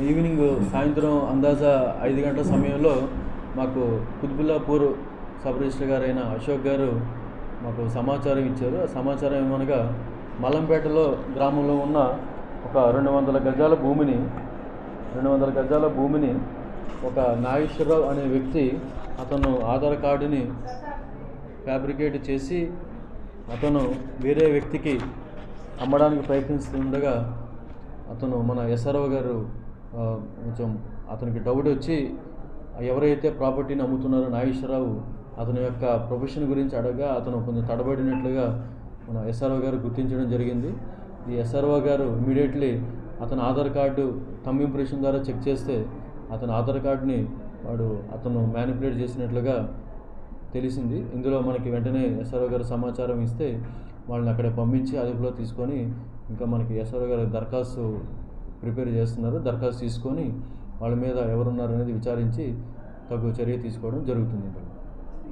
Evening సాయంత్రం అందాజా 5 గంటల సమయంలో మాకు కుత్బుల్లాపూర్ సబ్ రిజిస్టర్ గారైన అశోక్ గారు మాకు సమాచారం ఇచ్చారు. ఆ సమాచారం ఏమనగా మల్లంపేటలో గ్రామంలో ఉన్న ఒక 200 గజాల భూమిని ఒక నాగేశ్వరరావు అనే వ్యక్తి అతను ఆధార్ కార్డుని ఫ్యాబ్రికేట్ చేసి అతను వేరే వ్యక్తికి అమ్మడానికి ప్రయత్నిస్తుండగా అతను మన ఎస్ఆర్ఓ గారు కొంచెం అతనికి డౌట్ వచ్చి ఎవరైతే ప్రాపర్టీని అమ్ముతున్నారో నాగేశ్వరరావు అతని యొక్క ప్రొఫెషన్ గురించి అడగగా అతను కొంచెం తడబడినట్లుగా మన ఎస్ఆర్ఓ గారు గుర్తించడం జరిగింది. ఈ ఎస్ఆర్ఓ గారు ఇమీడియట్లీ అతని ఆధార్ కార్డు థంబ్ ఇంప్రెషన్ ద్వారా చెక్ చేస్తే అతని ఆధార్ కార్డుని అతను మ్యానిపులేట్ చేసినట్లుగా తెలిసింది. ఇందులో మనకి వెంటనే ఎస్ఆర్ఓ గారు సమాచారం ఇస్తే వాళ్ళని అక్కడే పంపించి అదుపులో తీసుకొని ఇంకా మనకి ఎస్ఆర్ఓ గారు దరఖాస్తు ప్రిపేర్ చేస్తున్నారు. దరఖాస్తు తీసుకొని వాళ్ళ మీద ఎవరున్నారనేది విచారించి తగు చర్య తీసుకోవడం జరుగుతుంది.